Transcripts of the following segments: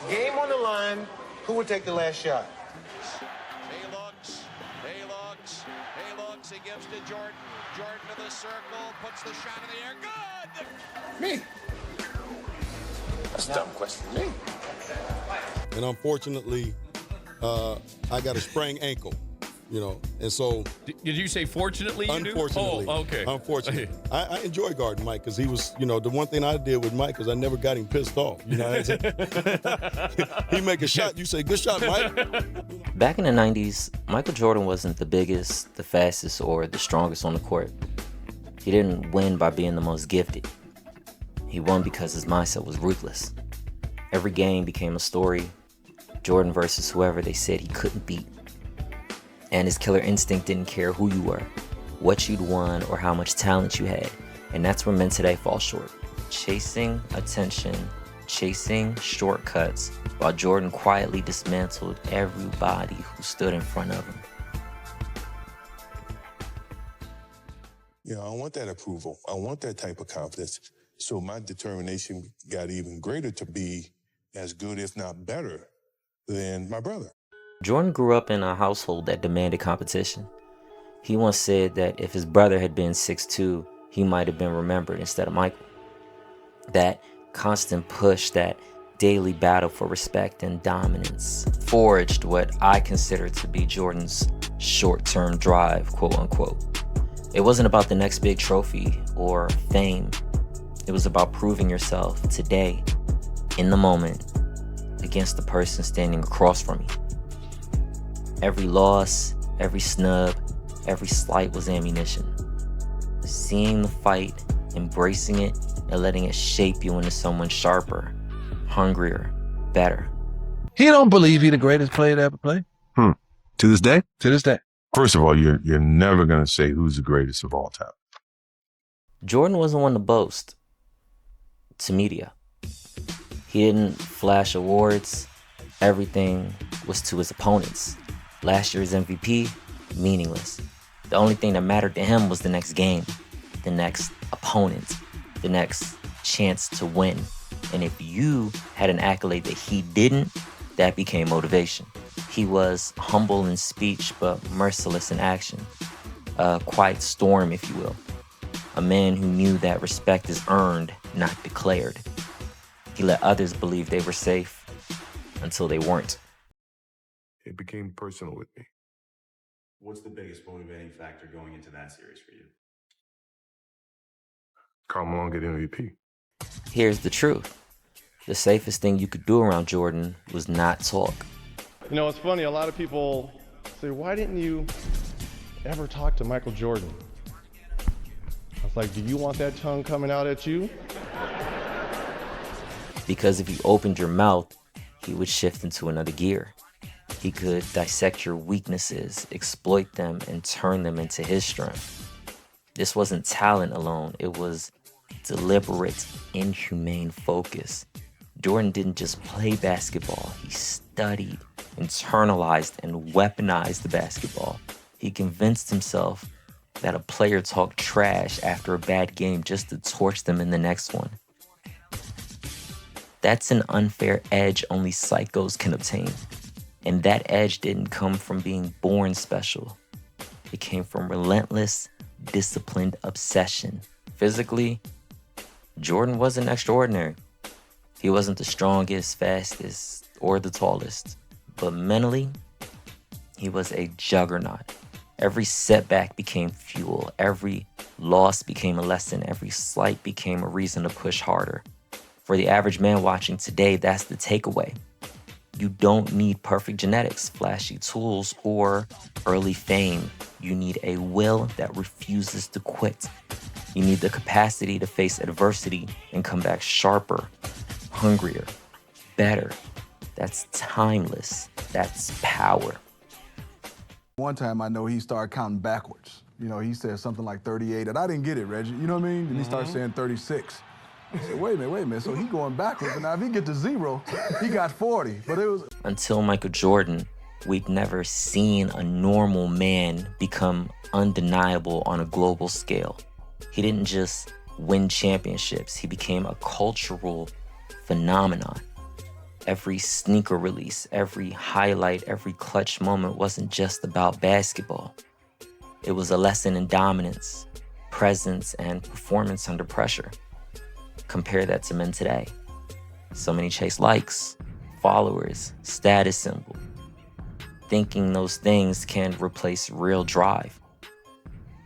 Game on the line. Who would take the last shot? He looks, he gives to Jordan. Jordan to the circle, puts the shot in the air. Good! Me. That's a dumb question. Me. And unfortunately, I got a sprained ankle, and so. Did you say fortunately you unfortunately, do? Oh, okay. Unfortunately. I enjoy guarding Mike because he was, the one thing I did with Mike is I never got him pissed off. He make a shot, you say, good shot, Mike. Back in the 90s, Michael Jordan wasn't the biggest, the fastest, or the strongest on the court. He didn't win by being the most gifted. He won because his mindset was ruthless. Every game became a story, Jordan versus whoever they said he couldn't beat. And his killer instinct didn't care who you were, what you'd won, or how much talent you had. And that's where men today fall short. Chasing attention, chasing shortcuts, while Jordan quietly dismantled everybody who stood in front of him. I want that approval. I want that type of confidence. So my determination got even greater to be as good, if not better, than my brother. Jordan grew up in a household that demanded competition. He once said that if his brother had been 6'2", he might have been remembered instead of Michael. That constant push, that daily battle for respect and dominance, forged what I consider to be Jordan's short-term drive, quote unquote. It wasn't about the next big trophy or fame. It was about proving yourself today, in the moment, against the person standing across from you. Every loss, every snub, every slight was ammunition. Seeing the fight, embracing it, and letting it shape you into someone sharper, hungrier, better. He don't believe he the greatest player to ever play. To this day? To this day. First of all, you're never going to say who's the greatest of all time. Jordan wasn't one to boast to media. He didn't flash awards. Everything was to his opponents. Last year's MVP, meaningless. The only thing that mattered to him was the next game, the next opponent, the next chance to win. And if you had an accolade that he didn't, that became motivation. He was humble in speech, but merciless in action. A quiet storm, if you will. A man who knew that respect is earned, not declared. He let others believe they were safe until they weren't. It became personal with me. What's the biggest motivating factor going into that series for you? Karl Malone get MVP. Here's the truth. The safest thing you could do around Jordan was not talk. It's funny, a lot of people say, why didn't you ever talk to Michael Jordan? I was like, do you want that tongue coming out at you? Because if you opened your mouth, he would shift into another gear. He could dissect your weaknesses, exploit them, and turn them into his strength. This wasn't talent alone. It was deliberate, inhumane focus. Jordan didn't just play basketball. He studied, internalized, and weaponized the basketball. He convinced himself that a player talked trash after a bad game just to torch them in the next one. That's an unfair edge only psychos can obtain. And that edge didn't come from being born special. It came from relentless, disciplined obsession. Physically, Jordan wasn't extraordinary. He wasn't the strongest, fastest, or the tallest. But mentally, he was a juggernaut. Every setback became fuel. Every loss became a lesson. Every slight became a reason to push harder. For the average man watching today, that's the takeaway. You don't need perfect genetics, flashy tools, or early fame. You need a will that refuses to quit. You need the capacity to face adversity and come back sharper, hungrier, better. That's timeless. That's power. One time I know he started counting backwards. He said something like 38, and I didn't get it, Reggie. You know what I mean? And he started saying 36. I said, wait a minute. So he going backwards, and now if he get to 0, he got 40. But it was... Until Michael Jordan, we'd never seen a normal man become undeniable on a global scale. He didn't just win championships. He became a cultural phenomenon. Every sneaker release, every highlight, every clutch moment wasn't just about basketball. It was a lesson in dominance, presence, and performance under pressure. Compare that to men today. So many chase likes, followers, status symbol, thinking those things can replace real drive.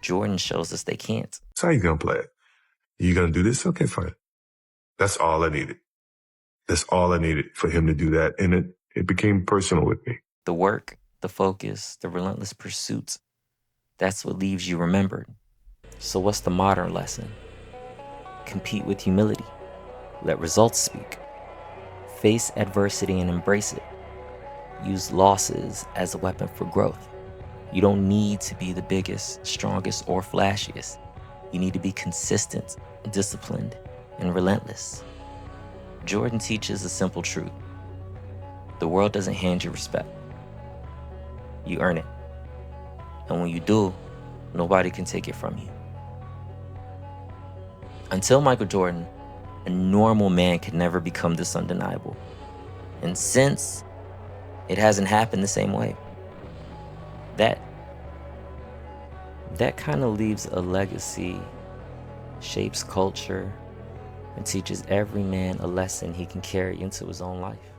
Jordan shows us they can't. So how you gonna play it? You gonna do this? Okay, fine. That's all I needed. That's all I needed for him to do that. And it became personal with me. The work, the focus, the relentless pursuit, that's what leaves you remembered. So what's the modern lesson? Compete with humility. Let results speak. Face adversity and embrace it. Use losses as a weapon for growth. You don't need to be the biggest, strongest, or flashiest. You need to be consistent, disciplined, and relentless. Jordan teaches a simple truth. The world doesn't hand you respect. You earn it. And when you do, nobody can take it from you. Until Michael Jordan, a normal man could never become this undeniable. And since it hasn't happened the same way, that kind of leaves a legacy, shapes culture, and teaches every man a lesson he can carry into his own life.